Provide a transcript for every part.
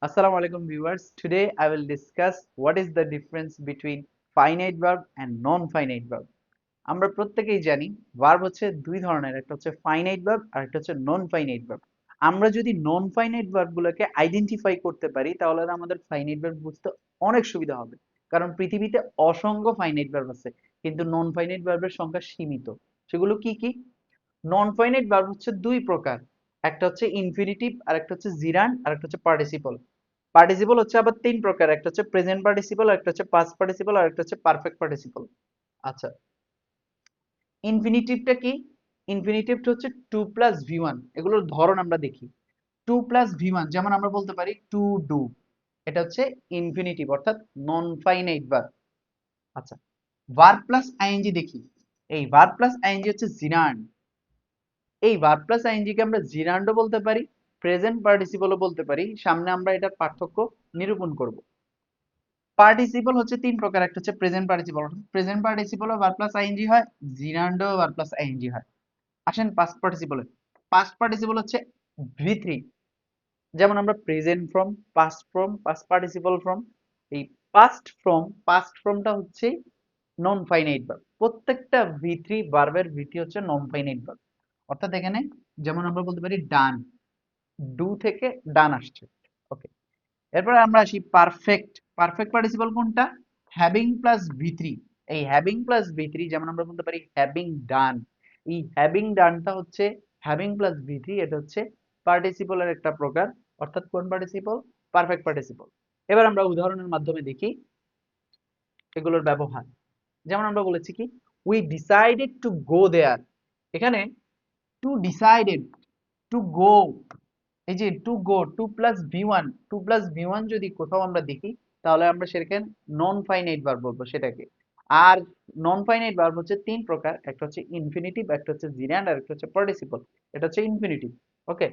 Assalamu alaikum viewers. Today I will discuss what is the difference between finite verb and non-finite verb. আমরা প্রত্যেকেই জানি verb হচ্ছে দুই ধরনের, একটা হচ্ছে ফাইনাইট ভার্ব আর একটা হচ্ছে নন ফাইনাইট ভার্ব। আমরা যদি নন ফাইনাইট ভার্বগুলোকে আইডেন্টিফাই করতে পারি তাহলে আমাদের ফাইনাইট ভার্ব বুঝতে অনেক সুবিধা হবে। কারণ পৃথিবীতে অসংখ্য ফাইনাইট ভার্ব আছে, কিন্তু নন ফাইনাইট ভার্বের সংখ্যা সীমিত। সেগুলো কি কি? নন ফাইনাইট ভার্ব হচ্ছে দুই প্রকার, একটা হচ্ছে ইনফিনিটিভ আর একটা হচ্ছে জিরান্ড আর একটা হচ্ছে পার্টিসিপল। পার্টিসিপল হচ্ছে আবার তিন প্রকার, একটা হচ্ছে প্রেজেন্ট পার্টিসিপল, একটা হচ্ছে পাস্ট পার্টিসিপল আর একটা হচ্ছে পারফেক্ট পার্টিসিপল। আচ্ছা, ইনফিনিটিভটা কি? ইনফিনিটিভটা হচ্ছে টু প্লাস ভি ওয়ান। এগুলোর ধরন আমরা দেখি। টু প্লাস ভি ওয়ান, যেমন আমরা বলতে পারি টু ডু, এটা হচ্ছে ইনফিনিটিভ অর্থাৎ নন ফাইনাইট ভার্ব। আচ্ছা, ভার্ব প্লাস আইএনজি দেখি। এই ভার্ব প্লাস আইএনজি হচ্ছে জিরান্ড। এই ভার্ব প্লাস আইএনজি কে আমরা জিরান্ডও বলতে পারি, প্রেজেন্ট পার্টিসিপলও বলতে পারি। সামনে আমরা এটার পার্থক্য নিরূপণ করব। পার্টিসিপল হচ্ছে তিন প্রকার, একটা হচ্ছে প্রেজেন্ট পার্টিসিপল। প্রেজেন্ট পার্টিসিপলও ভার্ব প্লাস আইএনজি হয়, জিরান্ডও ভার্ব প্লাস আইএনজি হয়। আসেন পাস্ট পার্টিসিপলে। পাস্ট পার্টিসিপল হচ্ছে ভি থ্রি, যেমন আমরা present form, past form, past participle form. এই পাস্ট ফর্মটা হচ্ছে নন ফাইনাইট ভার্ব। প্রত্যেকটা ভি থ্রি ভার্বের ভিটি হচ্ছে নন ফাইনাইট ভার্ব। অর্থাৎ এখানে যেমন আমরা বলতে পারি ডান, ডু থেকে ডান আসছে। ওকে, এরপর আমরা আসি পারফেক্ট। পারফেক্ট পার্টিসিপল কোনটা? Having plus V three. এই হ্যাভিং প্লাস ভি থ্রি, যেমন আমরা বলতে পারি হ্যাভিং ডান। এই হ্যাভিং ডানটা হচ্ছে হ্যাভিং প্লাস ভি থ্রি, এটা হচ্ছে পার্টিসিপলের একটা প্রকার। অর্থাৎ কোন পার্টিসিপল? Perfect participle. এবার আমরা উদাহরণের মাধ্যমে দেখি এগুলোর ব্যবহার। যেমন আমরা বলেছি কি, we decided to go there. এখানে টু ডিসাইডেড, টু গো, এই যে to go, to plus V one, to plus V one যদি কোথাও আমরা দেখি তাহলে আমরা সেটাকে নন ফাইনাইট ভার্ব বলবো সেটাকে। আর নন ফাইনাইট ভার্ব হচ্ছে তিন প্রকার, একটা হচ্ছে ইনফিনিটিভ, একটা হচ্ছে জিরান্ড আর একটা হচ্ছে পার্টিসিপল। এটা হচ্ছে infinitive. Okay,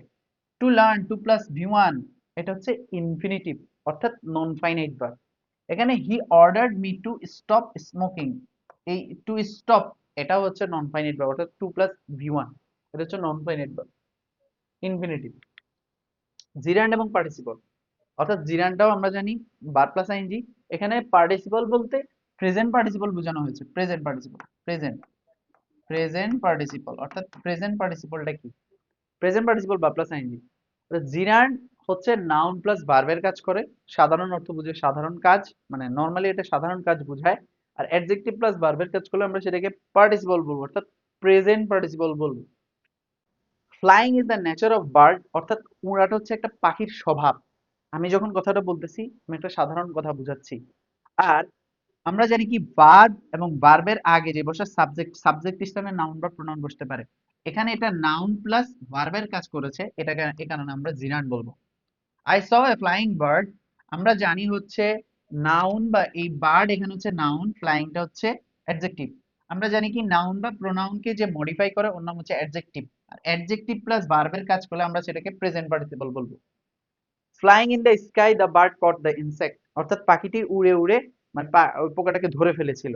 to learn, to plus V one, এটা হচ্ছে ইনফিনিটিভ অর্থাৎ নন ফাইনাইট ভার্ব। এখানে he ordered me to stop smoking, এই টু স্টপ এটা হচ্ছে নন ফাইনাইট ভার্ব অর্থাৎ টু প্লাস ভি ওয়ান, এটা হচ্ছে non finite verb, infinitive. Gerund এবং পার্টিসিপল, অর্থাৎ জিরান্ডটাও আমরা জানি ভার্ব প্লাস আইএনজি। এখানে পার্টিসিপল বলতে প্রেজেন্ট পার্টিসিপল বোঝানো হয়েছে, প্রেজেন্ট পার্টিসিপল, প্রেজেন্ট পার্টিসিপল। অর্থাৎ প্রেজেন্ট পার্টিসিপলটা কি? Present participle verb plus ING. Gerund হচ্ছে নাউন প্লাস ভার্বের কাজ করে, সাধারণ অর্থ বুঝে সাধারণ কাজ, মানে নর্মালি এটা সাধারণ কাজ বোঝায়। আর অ্যাডজেক্টিভ প্লাস ভার্বের কাজ করলে আমরা সেটাকে পার্টিসিপল বলবো, অর্থাৎ প্রেজেন্ট পার্টিসিপল বলবো। Flying is the nature of bird, অর্থাৎ উড়াটা হচ্ছে একটা পাখির স্বভাব। আমি যখন কথাটা বলতেছি আমি একটা সাধারণ কথা বুঝাচ্ছি। আর আমরা জানি কি, ভার্ব এবং ভার্বের আগে যে বসে সাবজেক্ট, সাবজেক্ট স্থানে নাউন বা প্রোনাউন বসতে পারে। এখানে এটা নাউন প্লাস ভার্বের কাজ করেছে, এটাকে এ কারণে আমরা জিরান্ড বলবো। I saw A flying bird, আমরা জানি হচ্ছে নাউন বা এই বার্ড এখানে হচ্ছে নাউন, ফ্লাইংটা হচ্ছে অ্যাডজেক্টিভ। আমরা জানি কি নাউন বা প্রোনাউনকে যে মডিফাই করে ওর নাম হচ্ছে অ্যাডজেক্টিভ। আর অ্যাডজেক্টিভ প্লাস ভার্বের কাজ করলে আমরা সেটাকে প্রেজেন্ট পার্টিসিপল বলবো। Flying in the sky the bird caught the insect, অর্থাৎ পাখিটি উড়ে উড়ে মানে ওই পোকাটাকে ধরে ফেলেছিল।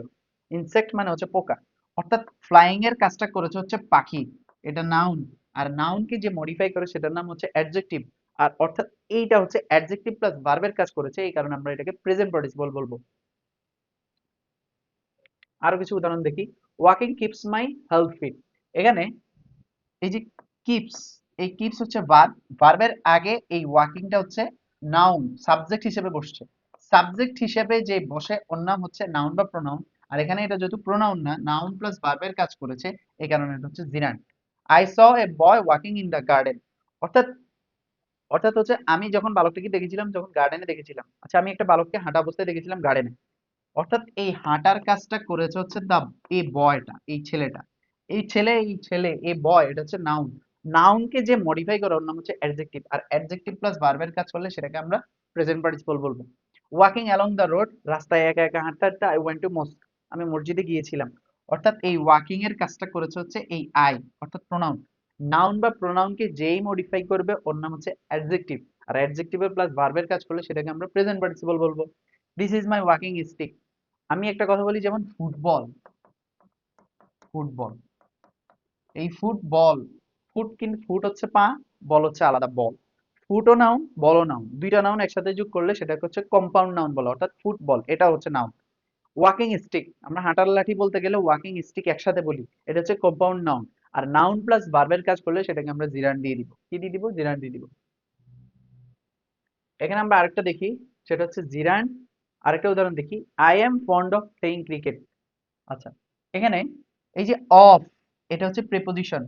ইনসেক্ট মানে হচ্ছে পোকা। অর্থাৎ ফ্লাইং এর কাজটা করেছে হচ্ছে পাখি, এটা নাউন। আর নাউনকে যে মডিফাই করে সেটার নাম হচ্ছে অ্যাডজেক্টিভ। আর অর্থাৎ এইটা হচ্ছে অ্যাডজেক্টিভ প্লাস ভার্বের কাজ করেছে, এই কারণে আমরা এটাকে প্রেজেন্ট পার্টিসিপল বলবো। আরো কিছু উদাহরণ দেখি। Walking keeps my health fit. এখানে এই যে কিপস, এই কিপস হচ্ছে ভার্ব, ভার্বের আগে এই ওয়াকিংটা হচ্ছে নাউন, সাবজেক্ট হিসেবে বসছে। সাবজেক্ট হিসেবে যে বসে ওর নাম হচ্ছে নাউন বা প্রোনাউন। আর এখানে এটা যেহেতু প্রোনাউন না, নাউন প্লাস ভার্বের কাজ করেছে, এই কারণে এটা হচ্ছে জিরান্ড। I saw A boy walking in the garden, অর্থাৎ অর্থাৎ হচ্ছে আমি যখন বালকটাকে দেখেছিলাম, যখন গার্ডেনে দেখেছিলাম। আচ্ছা, আমি একটা বালককে হাঁটা অবস্থায় দেখেছিলাম গার্ডেনে। অর্থাৎ এই হাঁটার কাজটা করেছে হচ্ছে দা, এই বয়টা, এই ছেলেটা, এই ছেলে এই বয়, এটা হচ্ছে নাউন। নাউনকে যে মডিফাই করে ওর নাম হচ্ছে অ্যাডজেক্টিভ। আর অ্যাডজেক্টিভ প্লাস ভার্বের কাজ করলে সেটাকে আমরা প্রেজেন্ট পার্টিসিপল বলবো। ওয়াকিং অ্যালং দ্য রোড, রাস্তায় একা একা হাঁটতে হাঁটতে আই ওয়েন্ট টু মস্ক, আমি মসজিদে গিয়েছিলাম। অর্থাৎ এই ওয়াকিং এর কাজটা করেছে হচ্ছে এই আই, অর্থাৎ প্রোনাউন। নাউন বা প্রোনাউনকে যেই মডিফাই করবে ওর নাম হচ্ছে অ্যাডজেক্টিভ। আর অ্যাডজেক্টিভের প্লাস ভার্বের কাজ করলে সেটাকে আমরা প্রেজেন্ট পার্টিসিপল বলবো। This is my walking stick. আমি একটা কথা বলি, যেমন ফুটবল, ফুটবল, এই ফুটবল, ফুট কিন্তু ফুট হচ্ছে পা, বল হচ্ছে আলাদা বল। ফুটও নাউন, বলও নাউন, দুইটা নাউন একসাথে যোগ করলে সেটাকে হচ্ছে কম্পাউন্ড নাউন বলে, অর্থাৎ ফুটবল এটা হচ্ছে নাউন। ওয়াকিং স্টিক, আমরা হাঁটার লাঠি বলতে গেলে ওয়াকিং স্টিক একসাথে বলি, এটা হচ্ছে কম্পাউন্ড নাউন। আর নাউন প্লাস ভার্বের কাজ করলে সেটাকে আমরা জিরান্ড দিয়ে দিব। কি দিয়ে দিব? জিরান্ড দিয়ে দিব। এখানে আমরা আরেকটা দেখি, সেটা হচ্ছে জিরান্ড। আরেকটা উদাহরণ দেখি, I am fond of playing cricket. আচ্ছা, এখানে এই যে অফ, এটা হচ্ছে প্রেপোজিশন।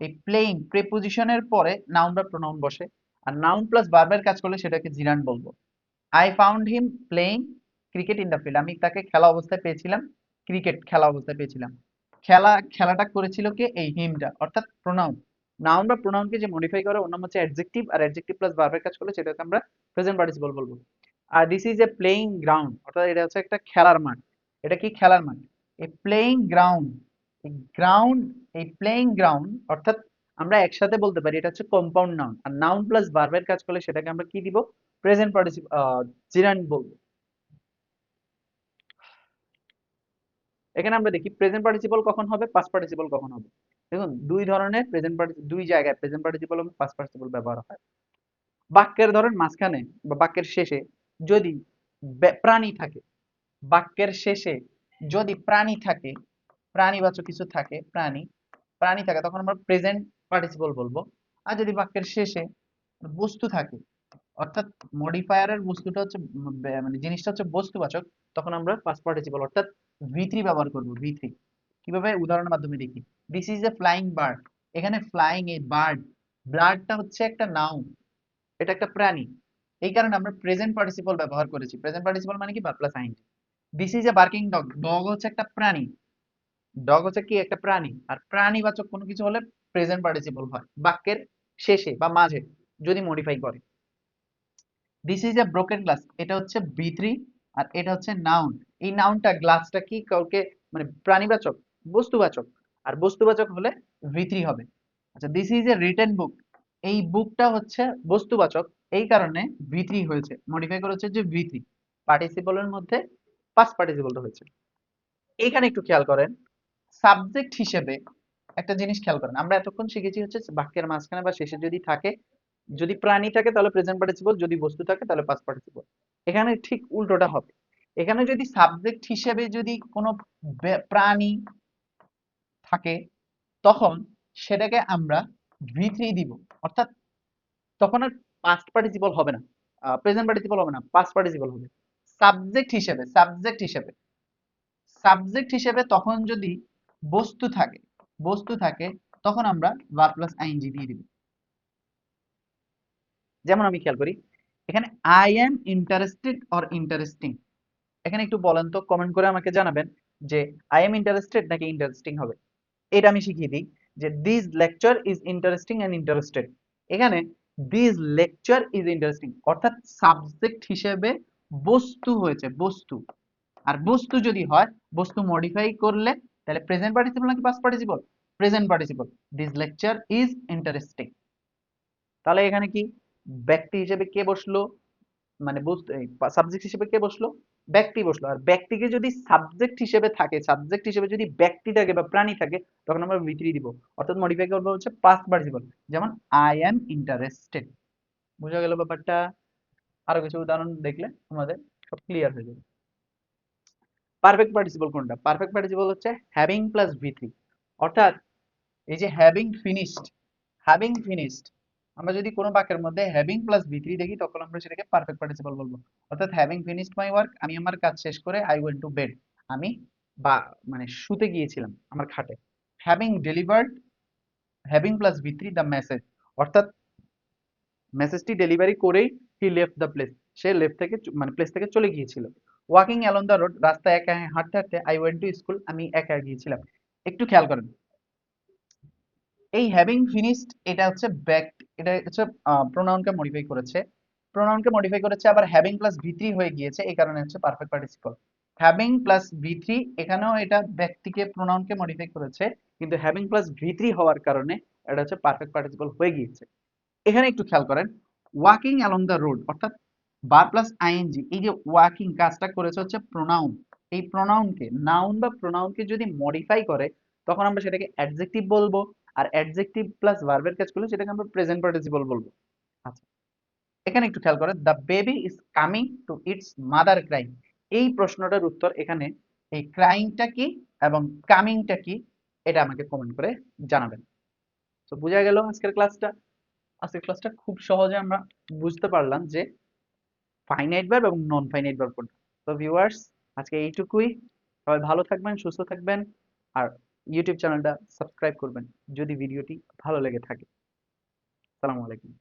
এই প্লেইং প্রেপোজিশনের পরে নাউন বা প্রোনাউন বসে, আর নাউন প্লাস ভার্বের কাজ করলে সেটাকে জিরান্ড বলবো। I found him playing cricket in the field, আমি তাকে খেলা অবস্থায় পেয়েছিলাম, ক্রিকেট খেলা অবস্থায় পেয়েছিলাম। খেলাটা করেছিল কে? এই হিমটা, অর্থাৎ প্রোনাউন। নাউন বা প্রোনাউনকে যে মডিফাই করে ওর নাম হচ্ছে অ্যাডজেক্টিভ, আর অ্যাডজেক্টিভ প্লাস ভার্বের কাজ করলে সেটাকে আমরা প্রেজেন্ট পার্টিসিপল বলবো। আর this is a playing ground, অর্থাৎ এটা হচ্ছে একটা খেলার মাঠ। এটা কি? খেলার মাঠ। এই প্লেইং গ্রাউন্ড, এই গ্রাউন্ড, এই প্লেইং গ্রাউন্ড, অর্থাৎ আমরা একসাথে বলতে পারি এটা হচ্ছে কম্পাউন্ড নাউন, আর নাউন প্লাস ভার্বের কাজ করলে সেটাকে আমরা কি দিব? প্রেজেন্ট পার্টিসিপল, জিরান্ড বলবো। এখানে আমরা দেখি প্রেজেন্ট পার্টিসিপল কখন হবে, পাস্ট পার্টিসিপল কখন হবে। দেখুন, দুই ধরনের প্রেজেন্ট পার্টিসিপল, দুই জায়গায় প্রেজেন্ট পার্টিসিপল এবং পাস্ট পার্টিসিপল ব্যবহার হয়। বাক্যের ধরেন মাঝখানে বা বাক্যের শেষে যদি প্রাণী থাকে, বাক্যের শেষে যদি প্রাণী থাকে, প্রাণীবাচক কিছু থাকে, প্রাণী প্রাণী থাকে, তখন আমরা প্রেজেন্ট পার্টিসিপল বলবো। আর যদি বাক্যের শেষে বস্তু থাকে, অর্থাৎ মডিফায়ারের বস্তুটা হচ্ছে মানে জিনিসটা হচ্ছে বস্তুবাচক, তখন আমরা পাস্ট পার্টিসিপল অর্থাৎ ভি3 ব্যবহার করব। ভি3 কিভাবে? উদাহরণের মাধ্যমে দেখি। This is A flying bird, এখানে ফ্লাইং, এই বার্ড, বার্ডটা হচ্ছে একটা নাউন, এটা একটা প্রাণী, এই কারণে আমরা প্রেজেন্ট পার্টিসিপল ব্যবহার করেছি। প্রেজেন্ট পার্টিসিপল মানে কি? Verb plus ING. This is a barking dog, dog হচ্ছে একটা প্রাণী, ডগ হচ্ছে কি? একটা প্রাণী। আর প্রাণীবাচক কোনো কিছু হলে প্রেজেন্ট পার্টিসিপল হয় বাক্যের শেষে বা মাঝে যদি মডিফাই করে। This is A broken glass, এটা হচ্ছে বি3, আর এটা হচ্ছে নাউন। এই নাউনটা, গ্লাসটা কি কাউকে মানে প্রাণীবাচক, বস্তুবাচক, আর বস্তুবাচক হলে ভি3 হবে। আচ্ছা, দিস ইজ এ রিটেন বুক, এই বুকটা হচ্ছে বস্তুবাচক, এই কারণে ভি3 হয়েছে, মডিফাই করেছে যে ভি3, পার্টিসিপলের মধ্যে পাস্ট পার্টিসিপলটা হয়েছে। এখানে একটু খেয়াল করেন, সাবজেক্ট হিসেবে একটা জিনিস খেয়াল করেন, আমরা এতক্ষণ শিখেছি হচ্ছে বাক্যের মাঝখানে বা শেষে যদি থাকে, যদি প্রাণী থাকে তাহলে প্রেজেন্ট পার্টিসিপল, যদি বস্তু থাকে তাহলে পাস্ট পার্টিসিপল। এখানে ঠিক উল্টোটা হবে, এখানে যদি সাবজেক্ট হিসেবে যদি কোনো প্রাণী থাকে, তখন সেটাকে আমরা ভি3 দিব, অর্থাৎ তখন আর পাস্ট পার্টিসিপল হবে না, প্রেজেন্ট পার্টিসিপল হবে না, পাস্ট পার্টিসিপল হবে। সাবজেক্ট হিসেবে, সাবজেক্ট হিসেবে তখন যদি বস্তু থাকে, বস্তু থাকে, তখন আমরা ভার্ব প্লাস আইএনজি দিয়ে দিব। যেমন আমি খেয়াল করি, এখানে I am interested or interesting, এখানে একটু বলেন তো, কমেন্ট করে আমাকে জানাবেন যে আই এম ইন্টারেস্টেড নাকি ইন্টারেস্টিং হবে। এটা আমি শিখিয়ে দিই যে this lecture is interesting and interested. এখানে দিস লেকচার ইজ ইন্টারেস্টিং, অর্থাৎ সাবজেক্ট হিসেবে বস্তু হয়েছে, বস্তু। আর বস্তু যদি হয়, বস্তু মডিফাই করলে তাহলে প্রেজেন্ট পার্টিসিপল নাকি past participle? Present participle. This lecture is interesting. তাহলে এখানে কি ব্যক্তি হিসেবে কে বসলো, মানে সাবজেক্ট হিসেবে কে বসলো? ব্যক্তি বসলো। আর ব্যক্তিকে যদি সাবজেক্ট হিসেবে থাকে, সাবজেক্ট হিসেবে যদি ব্যক্তি থাকে বা প্রাণী থাকে, তখন আমরা ভি3 দিব, অর্থাৎ মডিফাই করবো হচ্ছে পাস্ট পার্টিসিপল। যেমন আই এম ইন্টারেস্টেড। বুঝা গেল ব্যাপারটা? আরো কিছু উদাহরণ দেখলে আমাদের সব ক্লিয়ার হয়ে যাবে। পারফেক্ট পার্টিসিপল কোনটা? পারফেক্ট পার্টিসিপল হচ্ছে হ্যাভিং প্লাস ভি3, অর্থাৎ এই যে হ্যাভিং ফিনিশড, আমরা যদি কোনো বাক্যের মধ্যে হ্যাভিং প্লাস ভি3 দেখি, তখন আমরা সেটাকে পারফেক্ট পার্টিসিপল বলবো। অর্থাৎ হ্যাভিং ফিনিশড মাই ওয়ার্ক, আমি আমার কাজ শেষ করে আই ওয়েন্ট টু বেড, আমি বা মানে শুতে গিয়েছিলাম আমার খাটে। হ্যাভিং ডেলিভার্ড, হ্যাভিং প্লাস ভি3 দ্য মেসেজ, অর্থাৎ মেসেজটি ডেলিভারি করেই হি লেফট দ্য প্লেস, সে লেফট থেকে মানে প্লেস থেকে চলে গিয়েছিল। ওয়াকিং অ্যালং দ্য রোড, রাস্তায় একা হাঁটতে হাঁটতে, আই ওয়েন্ট টু স্কুল, আমি একা গিয়েছিলাম। একটু খেয়াল করেন, এই হ্যাভিং ফিনিশড এটা হচ্ছে এটা হচ্ছে প্রোনাউনকে মডিফাই করেছে, আবার হ্যাভিং প্লাস ভি3 হয়ে গিয়েছে, এই কারণে হচ্ছে পারফেক্ট পার্টিসিপল। হ্যাভিং প্লাস ভি3, এখানেও এটা ব্যক্তিকে প্রোনাউনকে মডিফাই করেছে, কিন্তু হ্যাভিং প্লাস ভি3 হওয়ার কারণে এটা হচ্ছে পারফেক্ট পার্টিসিপল হয়ে গিয়েছে। এখানে একটু খেয়াল করেন, ওয়াকিং অ্যালং দ্য রোড, অর্থাৎ ভার্ব প্লাস আইএনজি, এই যে ওয়াকিং কাজটা করেছে হচ্ছে প্রোনাউন, এই প্রোনাউনকে, নাউন বা প্রোনাউনকে যদি মডিফাই করে, তখন আমরা সেটাকে অ্যাডজেক্টিভ বলবো, আর অ্যাডজেক্টিভ প্লাস ভার্বের কাজ করলে সেটাকে আমরা প্রেজেন্ট পার্টিসিপল বলবো। আচ্ছা, এখানে একটু খেয়াল করেন, the baby is coming to its mother crying. এই প্রশ্নটার উত্তর এখানে এই ক্রাইংটা কি এবং কামিংটা কি, এটা আমাকে কমেন্ট করে জানাবেন। তো বোঝা গেল আজকের ক্লাসটা খুব সহজে আমরা বুঝতে পারলাম যে ফাইনাইট ভার্ব এবং নন ফাইনাইট ভার্ব কোনটা। তো ভিউয়ার্স, আজকে এইটুকুই। সবাই ভালো থাকবেন, সুস্থ থাকবেন, আর ইউটিউব চ্যানেলটা সাবস্ক্রাইব করবেন যদি ভিডিওটি ভালো লেগে থাকে। আসসালামু আলাইকুম।